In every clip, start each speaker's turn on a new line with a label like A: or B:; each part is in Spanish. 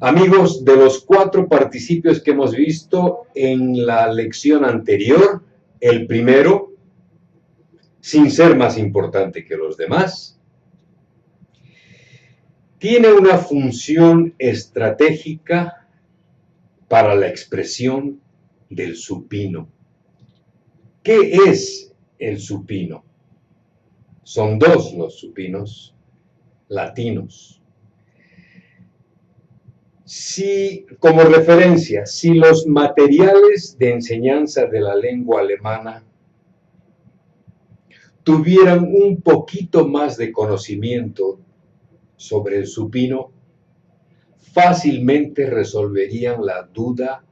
A: Amigos, de los 4 participios que hemos visto en la lección anterior, el primero, sin ser más importante que los demás, tiene una función estratégica para la expresión del supino. ¿Qué es el supino? Son 2 los supinos latinos. Como referencia, si los materiales de enseñanza de la lengua alemana tuvieran un poquito más de conocimiento sobre el supino, fácilmente resolverían la duda,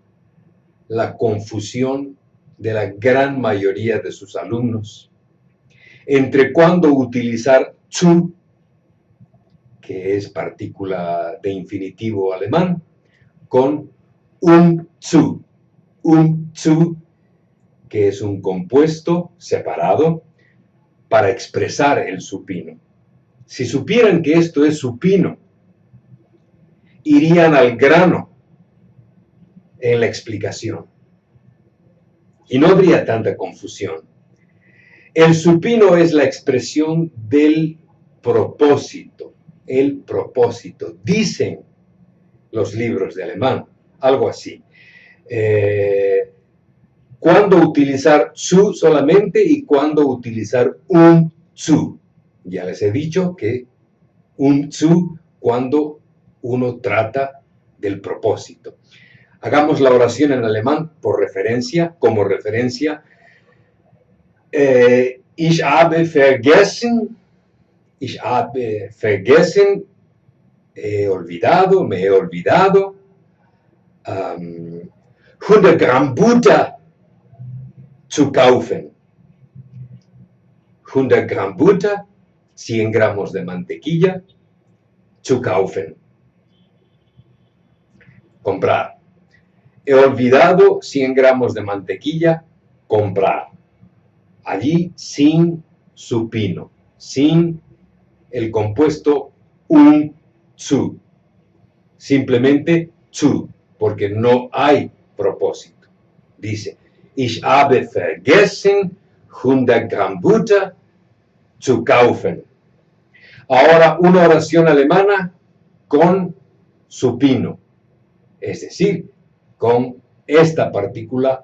A: la confusión de la gran mayoría de sus alumnos entre cuándo utilizar zu, que es partícula de infinitivo alemán, con zu, que es un compuesto separado para expresar el supino. Si supieran que esto es supino, irían al grano en la explicación y no habría tanta confusión. El supino es la expresión del propósito, el propósito. Dicen los libros de alemán, algo así. Cuándo utilizar zu solamente y cuándo utilizar zu. Ya les he dicho que zu cuando uno trata del propósito. Hagamos la oración en alemán por referencia, como referencia. Ich habe vergessen, he olvidado, me he olvidado, 100 Gramm Butter zu kaufen. 100 Gramm Butter, 100 gramos de mantequilla, zu kaufen. Comprar. He olvidado 100 gramos de mantequilla, comprar. Allí sin supino, sin el compuesto zu, simplemente zu, porque no hay propósito. Dice, ich habe vergessen, 100 Gramm Butter zu kaufen. Ahora una oración alemana con supino, es decir, con esta partícula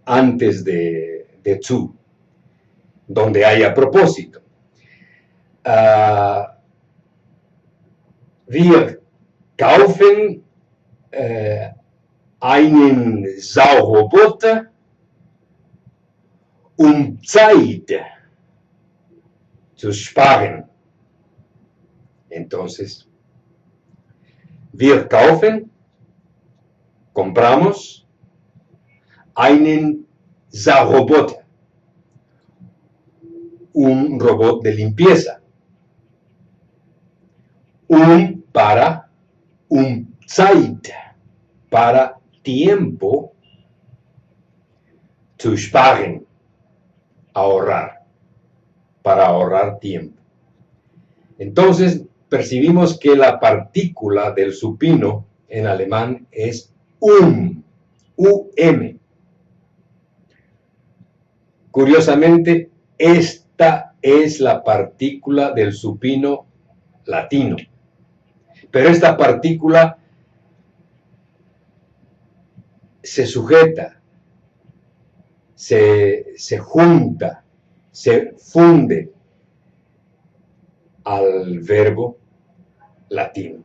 A: antes de zu, donde haya propósito. Wir kaufen einen Saugroboter, Zeit zu sparen. Entonces, wir kaufen, compramos, einen Saugroboter, un robot de limpieza, para Zeit, para tiempo, zu sparen, ahorrar, para ahorrar tiempo. Entonces, percibimos que la partícula del supino en alemán es um. Curiosamente, esta es la partícula del supino latino. Pero esta partícula se sujeta, se junta, se funde al verbo latino.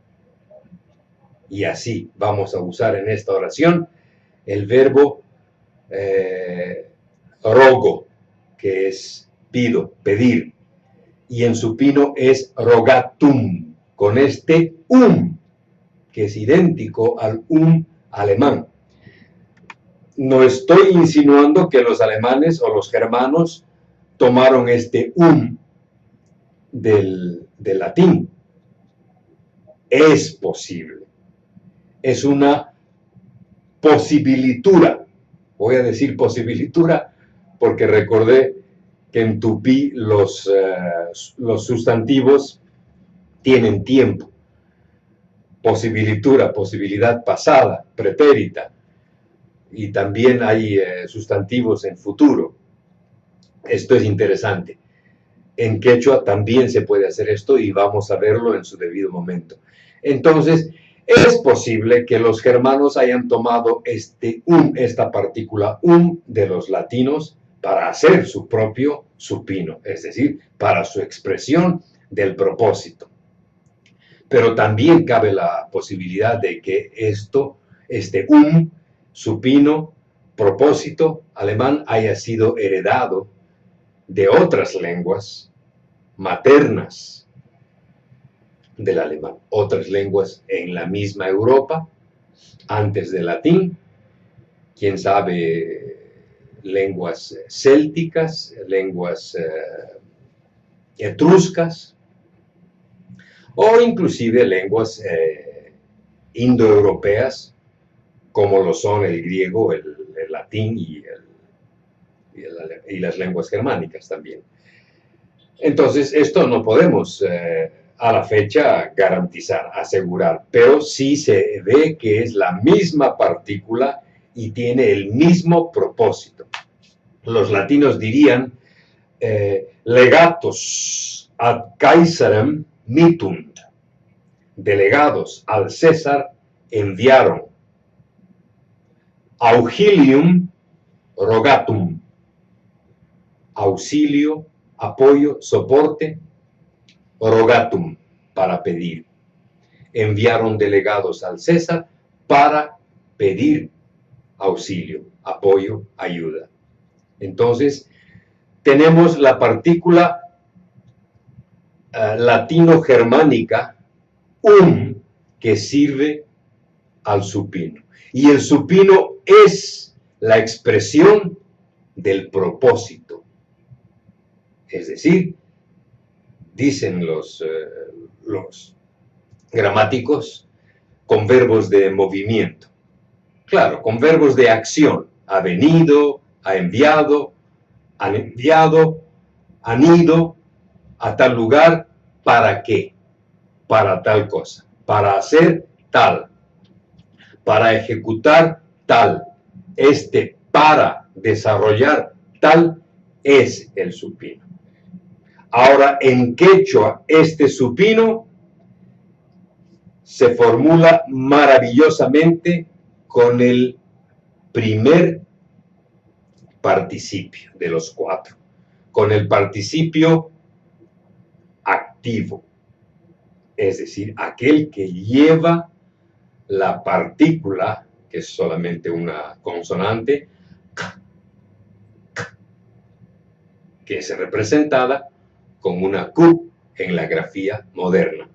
A: Y así vamos a usar en esta oración el verbo rogo, que es pido, pedir, y en supino es rogatum, con este que es idéntico al alemán. No estoy insinuando que los alemanes o los germanos tomaron este del latín. Es posible. Es una posibilitura. Voy a decir posibilitura porque recordé que en tupí los sustantivos tienen tiempo. posibilidad pasada, pretérita, y también hay sustantivos en futuro. Esto es interesante. En quechua también se puede hacer esto y vamos a verlo en su debido momento. Entonces, es posible que los germanos hayan tomado esta partícula de los latinos para hacer su propio supino, es decir, para su expresión del propósito. Pero también cabe la posibilidad de que supino, propósito alemán haya sido heredado de otras lenguas maternas del alemán, otras lenguas en la misma Europa, antes del latín, quién sabe, lenguas célticas, lenguas etruscas, o inclusive lenguas indoeuropeas, como lo son el griego, el latín y las lenguas germánicas también. Entonces, esto no podemos a la fecha garantizar, asegurar, pero sí se ve que es la misma partícula y tiene el mismo propósito. Los latinos dirían legatus ad Caesarem mitunt, delegados al César enviaron, auxilium rogatum, auxilio, apoyo, soporte, rogatum, para pedir. Enviaron delegados al César para pedir auxilio, apoyo, ayuda. Entonces, tenemos la partícula latino-germánica que sirve al supino. Y el supino es la expresión del propósito. Es decir, dicen los gramáticos, con verbos de movimiento. Claro, con verbos de acción. Ha venido, ha enviado, han enviado, han ido a tal lugar. ¿Para qué? Para tal cosa. Para hacer tal. Para ejecutar tal. Para desarrollar tal es el supino. Ahora, en quechua, este supino se formula maravillosamente con el primer participio de los 4, con el participio activo, es decir, aquel que lleva la partícula, que es solamente una consonante, que es representada con una Q en la grafía moderna.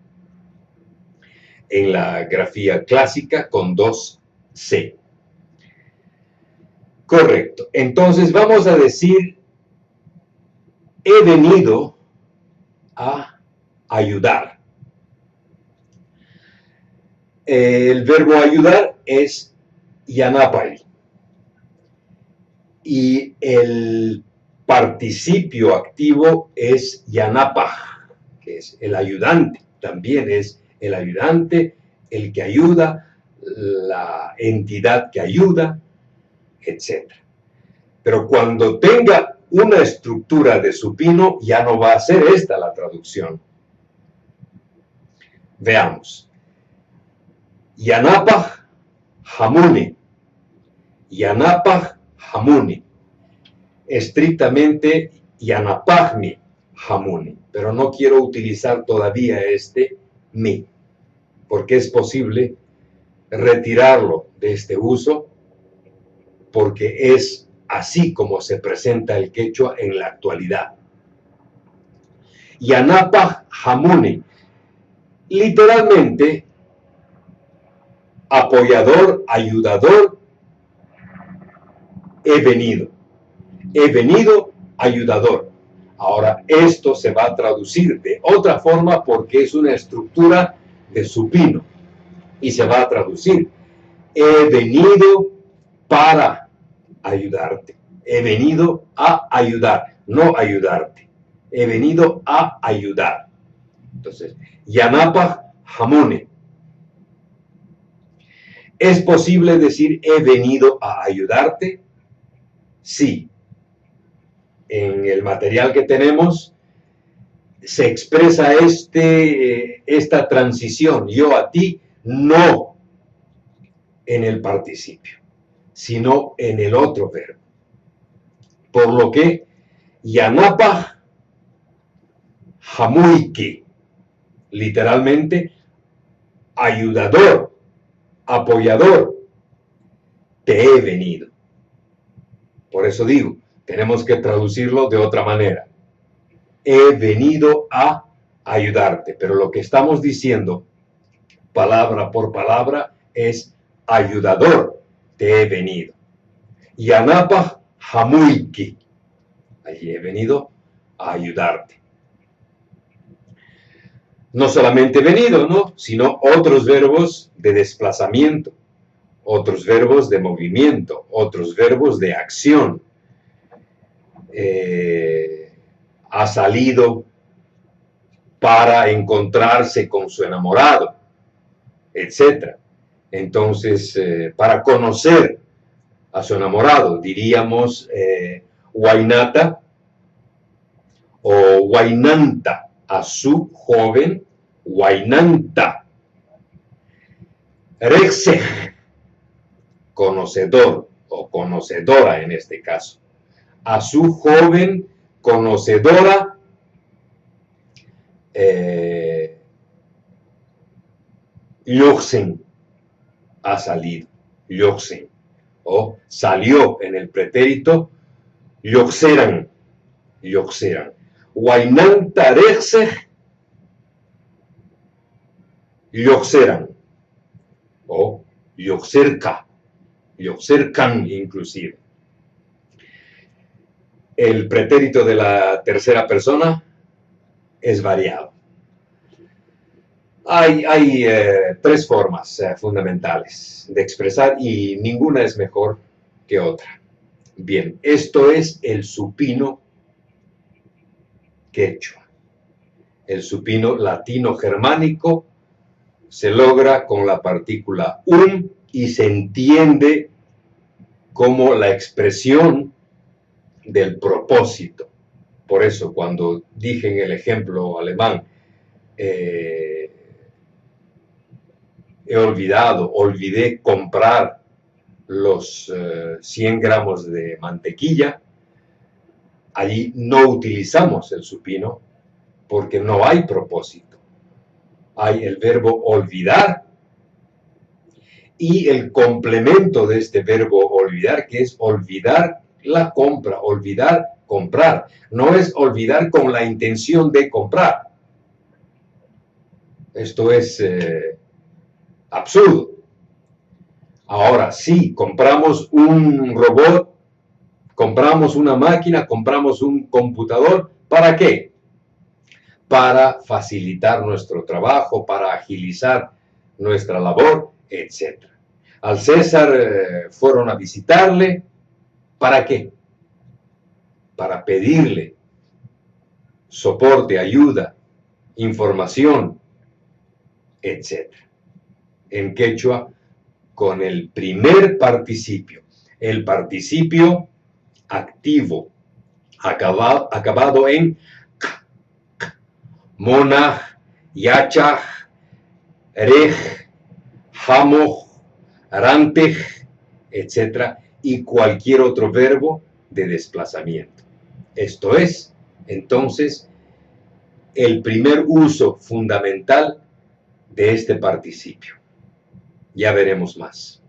A: En la grafía clásica con 2 C. Correcto. Entonces vamos a decir, he venido a ayudar. El verbo ayudar es yanapali. Y el participio activo es yanapaj, que es el ayudante. También es el ayudante, el que ayuda, la entidad que ayuda, etc. Pero cuando tenga una estructura de supino, ya no va a ser esta la traducción. Veamos. Yanapaj hamuni. Yanapaj hamuni. Estrictamente yanapajmi hamuni. Pero no quiero utilizar todavía mi, porque es posible retirarlo de este uso, porque es así como se presenta el quechua en la actualidad. Yanapaj hamuni, literalmente, apoyador, ayudador, he venido, ayudador. Ahora, esto se va a traducir de otra forma porque es una estructura de supino y se va a traducir, he venido para ayudarte, he venido a ayudar, no ayudarte, he venido a ayudar. Entonces, yanapaj hamuni, ¿Es posible decir he venido a ayudarte? Sí. En el material que tenemos se expresa esta transición, yo a ti, no en el participio, sino en el otro verbo. Por lo que, yanapa hamuiki, literalmente, ayudador, apoyador, te he venido. Por eso digo, tenemos que traducirlo de otra manera. He venido a ayudarte, pero lo que estamos diciendo, palabra por palabra, es ayudador, te he venido. Yanapa hamuiki, allí he venido a ayudarte. No solamente venido, ¿no? Sino otros verbos de desplazamiento, otros verbos de movimiento, otros verbos de acción. Ha salido para encontrarse con su enamorado, etc. Entonces, para conocer a su enamorado, diríamos Wainata o Wainanta, a su joven Wainanta. Rexej, conocedor o conocedora en este caso. A su joven conocedora, Yoxen, ha salido, Yoxen, o salió en el pretérito Yoxeran, Yoxeran. Wainanta Rexej, Yoxeran, o Yoxerca, Yoxercan inclusive. El pretérito de la tercera persona es variado. Hay tres formas fundamentales de expresar y ninguna es mejor que otra. Bien, esto es el supino quechua. El supino latino-germánico se logra con la partícula y se entiende como la expresión del propósito. Por eso, cuando dije en el ejemplo alemán, olvidé comprar los 100 gramos de mantequilla, allí no utilizamos el supino porque no hay propósito. Hay el verbo olvidar y el complemento de este verbo olvidar, que es olvidar la compra, olvidar comprar. No es olvidar con la intención de comprar. Esto es absurdo. Ahora, sí, compramos un robot, compramos una máquina, compramos un computador, ¿para qué? Para facilitar nuestro trabajo, para agilizar nuestra labor, etc. Al César fueron a visitarle, ¿para qué? Para pedirle soporte, ayuda, información, etc. En quechua, con el primer participio, el participio activo, acabado en monaj, yachaj, rej, jamoj, rantej, etc. y cualquier otro verbo de desplazamiento. Esto es, entonces, el primer uso fundamental de este participio. Ya veremos más.